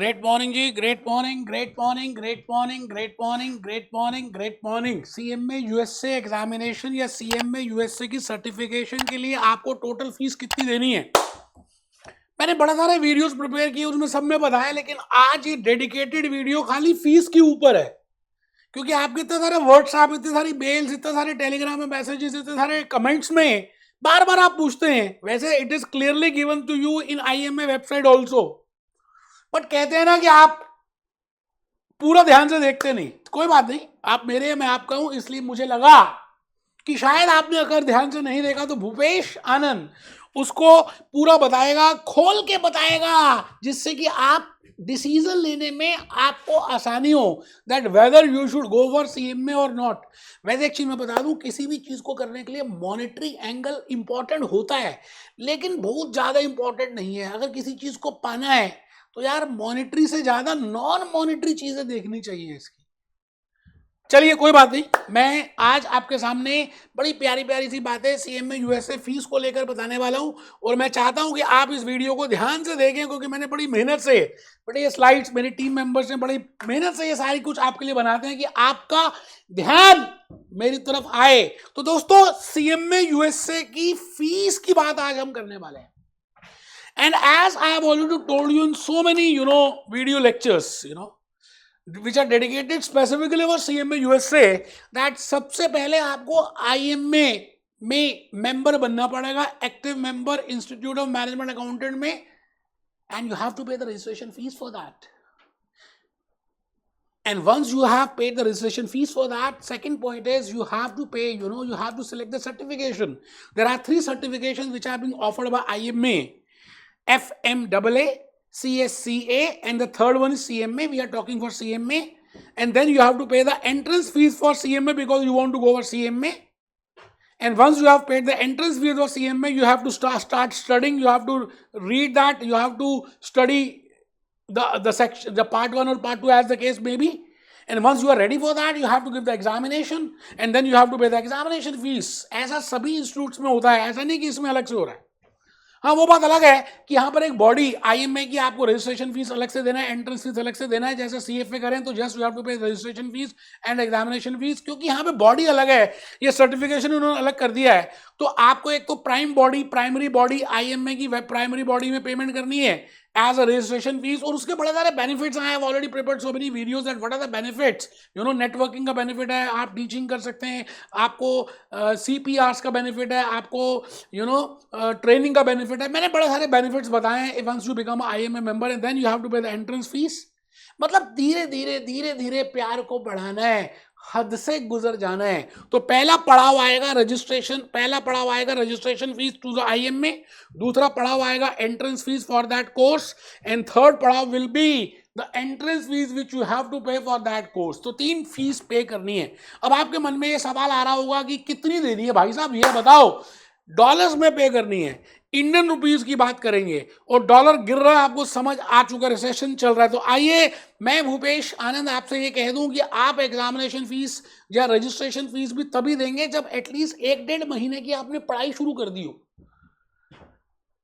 Great morning जी, great morning, great morning, great morning, great morning, great morning, great morning. CMA USA examination या CMA USA की certification के लिए आपको total fees कितनी देनी है? मैंने बड़ा सारे वीडियोस प्रिपेयर किए, उसमें सब में बताया, लेकिन आज ये डेडिकेटेड वीडियो खाली फीस के ऊपर है, क्योंकि आपके इतने सारे व्हाट्सएप, इतने सारी मेल्स, इतने सारे टेलीग्राम में मैसेजेस, इतने सारे कमेंट्स में बार बार आप पूछते हैं। वैसे it is clearly given to you in IMA website also, but कहते हैं ना कि आप पूरा ध्यान से देखते नहीं। कोई बात नहीं, आप मेरे, मैं आपका हूं, इसलिए मुझे लगा कि शायद आपने अगर ध्यान से नहीं देखा तो भूपेश आनंद उसको पूरा बताएगा, खोल के बताएगा, जिससे कि आप डिसीजन लेने में आपको आसानी हो that whether you should go for CMA और नॉट। वैसे एक चीज मैं बता दूं, किसी भी चीज को करने के लिए मॉनेटरी एंगल इंपॉर्टेंट होता है, लेकिन बहुत ज्यादा इंपॉर्टेंट नहीं है। अगर किसी चीज को पाना है तो यार मॉनेटरी से ज्यादा नॉन मॉनेटरी चीजें देखनी चाहिए इसकी। चलिए कोई बात नहीं, मैं आज आपके सामने बड़ी प्यारी प्यारी सी बातें सीएमए यूएसए फीस को लेकर बताने वाला हूं, और मैं चाहता हूं कि आप इस वीडियो को ध्यान से देखें, क्योंकि मैंने बड़ी मेहनत से, बड़े ये स्लाइड्स मेरी टीम मेंबर्स ने बड़ी मेहनत से ये सारी कुछ आपके लिए बनाते हैं कि आपका ध्यान मेरी तरफ आए। तो दोस्तों, सीएमए यूएसए की फीस की बात आज हम करने वाले हैं। And as I have already told you in so many, video lectures, which are dedicated specifically for CMA USA, that सबसे पहले आपको IMA में member बनना पड़ेगा, active member Institute of Management Accountant में, and you have to pay the registration fees for that. And once you have paid the registration fees for that, second point is you have to pay, you have to select the certification. There are 3 certifications which are being offered by IMA. FMAA, CSCA, and the third one is CMA. We are talking for CMA. And then you have to pay the entrance fees for CMA because you want to go for CMA. And once you have paid the entrance fees for CMA, you have to start studying. You have to read that. You have to study the section, the part 1 or part 2 as the case may be. And once you are ready for that, you have to give the examination, and then you have to pay the examination fees. ऐसा सभी institutes में होता है, ऐसा नहीं कि इसमें अलग से हो रहा है। हाँ, वो बात अलग है कि यहाँ पर एक बॉडी आईएमए की आपको रजिस्ट्रेशन फीस अलग से देना है, एंट्रेंस फीस अलग से देना है। जैसे सीएफए करें तो जस्ट यू हैव टू पे registration fees and examination fees, क्योंकि यहाँ पे बॉडी अलग है, ये सर्टिफिकेशन उन्होंने अलग कर दिया है। तो आपको एक तो प्राइमरी बॉडी आईएमए की प्राइमरी बॉडी में पेमेंट करनी है एज अ रजिस्ट्रेशन फीस, और उसके बड़े सारे बेनिफिट्स आए हैं। Already prepared so many videos that what are the benefits. Networking का बेनिफिट है, आप टीचिंग कर सकते हैं, आपको सीपीआरस का बेनिफिट है, आपको ट्रेनिंग का बेनिफिट है। मैंने बड़े सारे बेनिफिट्स बताए हैं once you become IMA member, and then you have to pay the entrance fees. मतलब धीरे धीरे प्यार को बढ़ाना है, हद से गुजर जाना है। तो पहला पड़ाव आएगा registration fees to the IMA, दूसरा पड़ाव आएगा entrance fees for that course, and third पड़ाव will be the entrance fees which you have to pay for that course. तो 3 फीस पे करनी है। अब आपके मन में ये सवाल आ रहा होगा कि कितनी देनी है भाई साहब, ये बताओ। डॉलर्स में पे करनी है, इंडियन रुपीस की बात करेंगे, और डॉलर गिर रहा है, आपको समझ आ चुका, रिसेशन चल रहा है। तो आइए मैं भूपेश आनंद आपसे ये कह दूं कि आप एग्जामिनेशन फीस या रजिस्ट्रेशन फीस भी तभी देंगे जब एटलीस्ट 1-1.5 महीने की आपने पढ़ाई शुरू कर दी हो,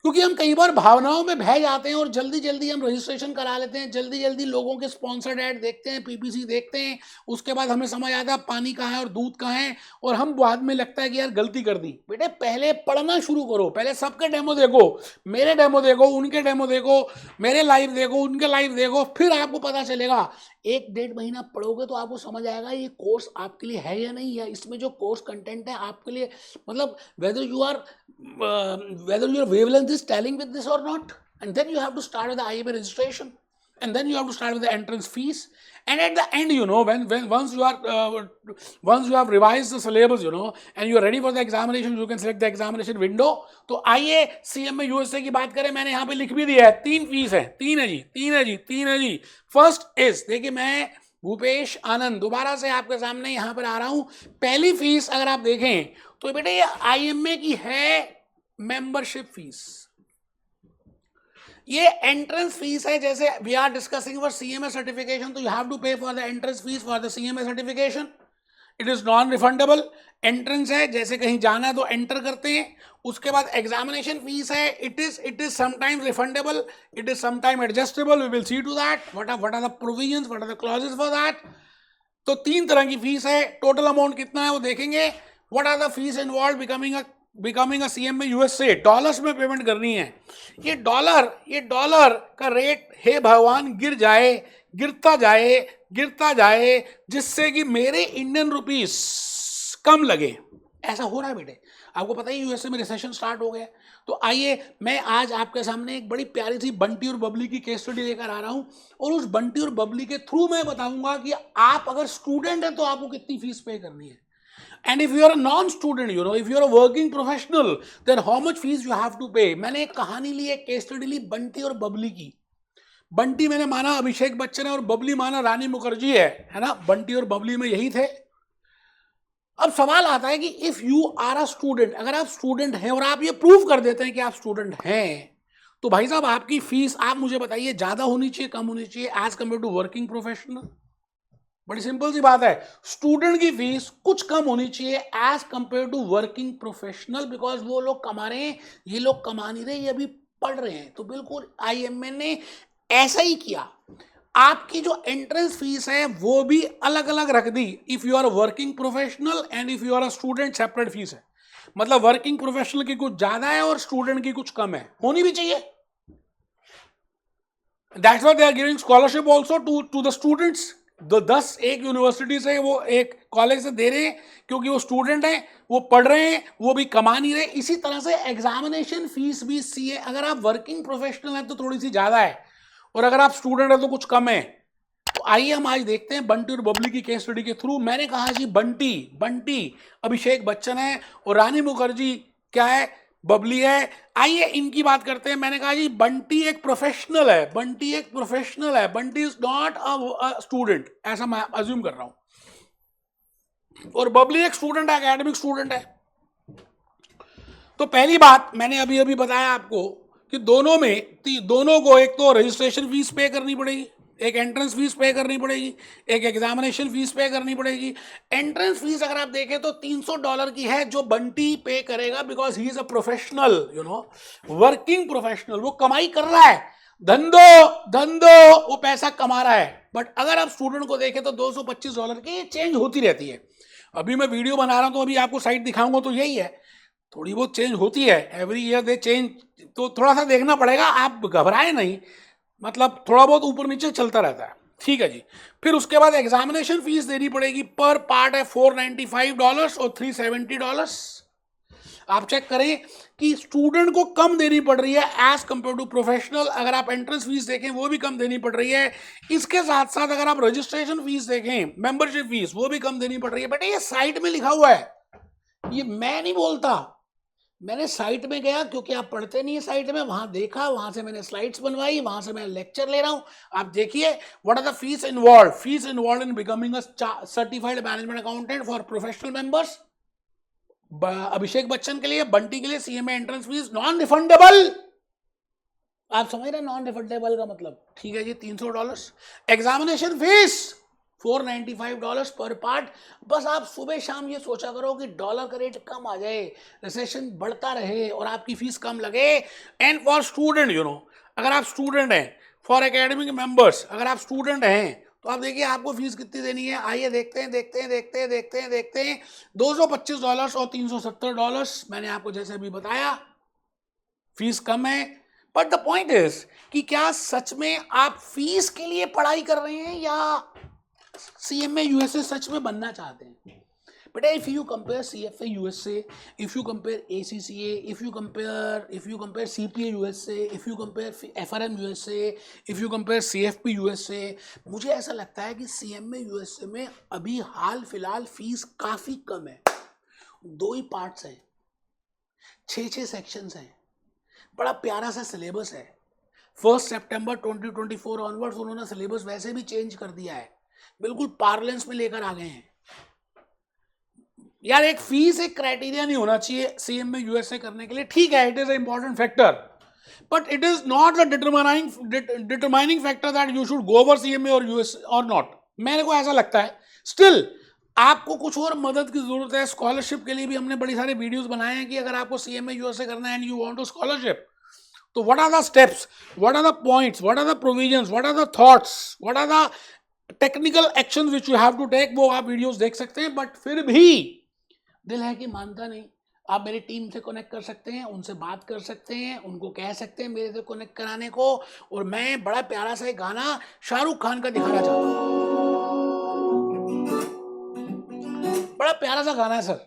क्योंकि हम कई बार भावनाओं में बह जाते हैं और जल्दी जल्दी हम रजिस्ट्रेशन करा लेते हैं, जल्दी जल्दी लोगों के स्पॉन्सर्ड ऐड देखते हैं, पीपीसी देखते हैं, उसके बाद हमें समझ आता है पानी कहाँ है और दूध कहाँ है, और हम बाद में लगता है कि यार गलती कर दी। बेटे पहले पढ़ना शुरू करो, पहले सबके डेमो देखो, मेरे डेमो देखो, उनके डेमो देखो, मेरे लाइव देखो, उनके लाइव देखो, फिर आपको पता चलेगा। 1-1.5 महीना पढ़ोगे तो आपको समझ आएगा ये कोर्स आपके लिए है या नहीं है, इसमें जो कोर्स कंटेंट है आपके लिए, मतलब whether your wavelength is telling with this or not. And then you have to start with the IMA registration, and then you have to start with the entrance fees, and at the end, when once you have revised the syllabus, and you are ready for the examination, you can select the examination window. तो आइए CMA USA की बात करें। मैंने यहाँ पे लिख भी दिया है, 3 फीस है, 3 है जी। फर्स्ट इज, देखिए मैं भूपेश आनंद दोबारा से आपके सामने यहाँ पर आ रहा हूँ। पहली फीस अगर आप देखें तो बेटे ये आईएमए की है मेंबरशिप फीस, ये एंट्रेंस फीस है। जैसे we are discussing for CMA certification, तो you have to pay for the entrance fees for the CMA certification, it is non refundable. Entrance है, जैसे कहीं जाना है तो एंटर करते हैं। उसके बाद एग्जामिनेशन फीस है, it is sometimes refundable, it is sometime adjustable, we will see to that what are the provisions, what are the clauses for that. तो 3 तरह की फीस है। टोटल अमाउंट कितना है वो देखेंगे। What are the fees involve becoming a CMA USA, dollars में payment करनी है। ये डॉलर का रेट हे भगवान गिरता जाए जिससे कि मेरे इंडियन रुपीस कम लगे। ऐसा हो रहा है बेटे, आपको पता ही यूएसए में रिसेशन स्टार्ट हो गया। तो आइए मैं आज आपके सामने एक बड़ी प्यारी सी बंटी और बबली की केस स्टडी लेकर आ रहा हूं, और उस बंटी और बबली के थ्रू मैं बताऊंगा कि आप अगर स्टूडेंट हैं तो आपको कितनी फीस पे करनी है, and if you are a non-student, if you are a working professional, then how much fees you have to pay। मैंने एक कहानी ली, एक केस स्टडी ली बंटी और बबली की। बंटी मैंने माना अभिषेक बच्चन है और बबली माना रानी मुखर्जी है ना। बंटी और बबली में यही थे। अब सवाल आता है कि if you are a student, अगर आप स्टूडेंट हैं और आप ये प्रूव कर देते हैं कि आप स्टूडेंट हैं, तो भाई साहब आपकी फीस आप मुझे बताइए ज्यादा होनी चाहिए, कम होनी चाहिए as compare to working professional. बड़ी सिंपल सी बात है, स्टूडेंट की फीस कुछ कम होनी चाहिए as compare to working professional, because वो लोग कमा रहे हैं, ये लोग कमा नहीं रहे, ये अभी पढ़ रहे हैं। तो बिल्कुल आईएमए ने ऐसा ही किया। आपकी जो एंट्रेंस फीस है वो भी अलग अलग रख दी। If you are working professional and if you are a student, separate fees है। मतलब वर्किंग प्रोफेशनल की कुछ ज्यादा है और स्टूडेंट की कुछ कम है, होनी भी चाहिए। That's why they are giving scholarship also to the students. 10 एक यूनिवर्सिटी से, वो एक कॉलेज से दे रहे हैं क्योंकि वो स्टूडेंट हैं, वो पढ़ रहे हैं, वो भी कमा नहीं रहे। इसी तरह से एग्जामिनेशन फीस भी सी है। अगर आप वर्किंग प्रोफेशनल हैं तो थोड़ी सी ज्यादा है, और अगर आप स्टूडेंट हैं तो कुछ कम है। तो आइए हम आज देखते हैं बंटी और बबली की केस स्टडी के थ्रू। मैंने कहा जी बंटी अभिषेक बच्चन है और रानी मुखर्जी क्या है, बबली है। आइए इनकी बात करते हैं। मैंने कहा जी बंटी एक प्रोफेशनल है, Bunty is not a student, ऐसा मैं अज्यूम कर रहा हूं, और बबली एक स्टूडेंट है, एकेडमिक स्टूडेंट है। तो पहली बात मैंने अभी अभी बताया आपको कि दोनों को एक तो रजिस्ट्रेशन फीस पे करनी पड़ेगी, एक एंट्रेंस फीस पे करनी पड़ेगी, एक एग्जामिनेशन फीस पे करनी पड़ेगी। एंट्रेंस फीस अगर आप देखें तो $300 की है जो बंटी पे करेगा, because he is a professional, working professional. वो कमाई कर रहा है, धंधो वो पैसा कमा रहा है। बट अगर आप स्टूडेंट को देखें तो $225 की चेंज होती रहती है। अभी मैं वीडियो बना रहा हूं तो अभी आपको साइट दिखाऊंगा तो यही है, थोड़ी बहुत चेंज होती है, एवरी ईयर दे चेंज। तो थोड़ा सा देखना पड़ेगा, आप घबराए नहीं, मतलब थोड़ा बहुत ऊपर नीचे चलता रहता है, ठीक है जी। फिर उसके बाद एग्जामिनेशन फीस देनी पड़ेगी, पर पार्ट है $495 और $370। आप चेक करें कि स्टूडेंट को कम देनी पड़ रही है एज कंपेयर टू प्रोफेशनल। अगर आप एंट्रेंस फीस देखें वो भी कम देनी पड़ रही है। इसके साथ साथ अगर आप रजिस्ट्रेशन फीस देखें, मेंबरशिप फीस, वो भी कम देनी पड़ रही है। बेटा ये साइट में लिखा हुआ है, ये मैं नहीं बोलता, मैंने साइट में गया, क्योंकि आप पढ़ते नहीं है साइट में, वहां देखा, वहां से मैंने स्लाइड्स बनवाई, वहां से मैं लेक्चर ले रहा हूं। आप देखिए what are the fees involve in becoming a certified management accountant for professional members. Abhishek Bachchan के लिए, बंटी के लिए CMA entrance fees non refundable. आप समझ रहे हैं नॉन रिफंडेबल का मतलब, ठीक है जी, $300। एग्जामिनेशन फीस $495 पर पार्ट। बस आप सुबह शाम ये सोचा करो कि डॉलर का रेट कम आ जाए, रिसेशन बढ़ता रहे और आपकी फीस कम लगे। एंड फॉर स्टूडेंट, अगर आप स्टूडेंट हैं, फॉर एकेडमिक मेंबर्स अगर आप स्टूडेंट हैं, तो आप देखिए आपको फीस कितनी देनी है। आइए देखते हैं। $225 और $370 मैंने आपको जैसे अभी बताया, फीस कम है। बट द पॉइंट इज कि क्या सच में आप फीस के लिए पढ़ाई कर रहे हैं या सीएमए यूएसए सच में बनना चाहते हैं? बेटा if you compare CFA USA, if you compare ACCA, if you compare CPA USA, if you compare FRM USA, if you compare CFP USA, मुझे ऐसा लगता है कि सीएमए यूएसए में अभी हाल फिलहाल फीस काफी कम है। 2 ही पार्ट्स हैं, 6 सेक्शंस हैं, बड़ा प्यारा सा सिलेबस है। 1 सितंबर 2024 ऑनवर्ड्स उन्होंने सिलेबस वैसे भी चेंज कर दिया है, बिल्कुल पार्लेंस में लेकर आ गए हैं। यार एक फीस एक क्राइटेरिया नहीं होना चाहिए सीएमए यूएसए करने के लिए, ठीक है, it is a important factor, but it is not the determining factor that you should go over CMA और यूएस और नॉट। मेरे को ऐसा लगता है। स्टिल आपको कुछ और मदद की जरूरत है, स्कॉलरशिप के लिए भी हमने बड़ी सारे वीडियोस बनाए हैं कि अगर आपको CMA USA करना है and you want to scholarship, तो what are the steps, what are the points, what are the provisions, what are the thoughts, what are the technical actions which you have to take, वो आप videos देख सकते हैं। But फिर भी दिल है कि मानता नहीं। आप मेरी टीम से कनेक्ट कर सकते हैं, उनसे बात कर सकते हैं, उनको कह सकते हैं मेरे से कनेक्ट कराने को। और मैं बड़ा प्यारा सा एक गाना शाहरुख खान का दिखाना चाहता हूँ, बड़ा प्यारा सा गाना है सर,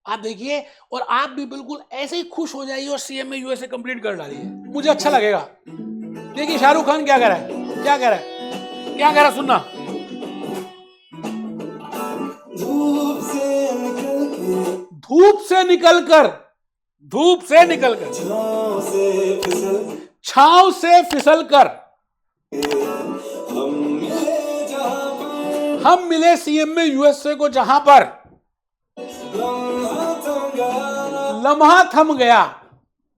आप देखिए और आप भी बिल्कुल ऐसे ही खुश हो जाइए और CMA USA कंप्लीट कर डालिए, मुझे अच्छा लगेगा। देखिए शाहरुख खान क्या कह रहा है, क्या कह रहा है, क्या कह रहा है, सुनना। धूप से निकलकर, धूप से निकलकर, छांव से फिसलकर हम मिले CMA USA को जहां पर लम्हा थम गया।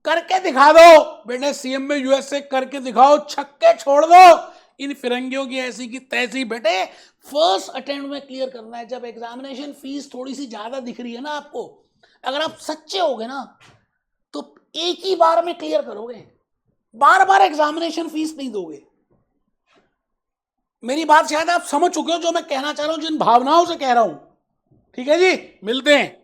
करके दिखा दो बेटे, CMA USA करके दिखाओ, छक्के छोड़ दो इन फिरंगियों की ऐसी की तैसी। बेटे फर्स्ट अटेम्प्ट में क्लियर करना है। जब एग्जामिनेशन फीस थोड़ी सी ज्यादा दिख रही है ना आपको, अगर आप सच्चे होगे ना तो एक ही बार में क्लियर करोगे, बार बार एग्जामिनेशन फीस नहीं दोगे। मेरी बात शायद आप समझ चुके हो जो मैं कहना चाह रहा हूं, जिन भावनाओं से कह रहा हूं। ठीक है जी, मिलते हैं।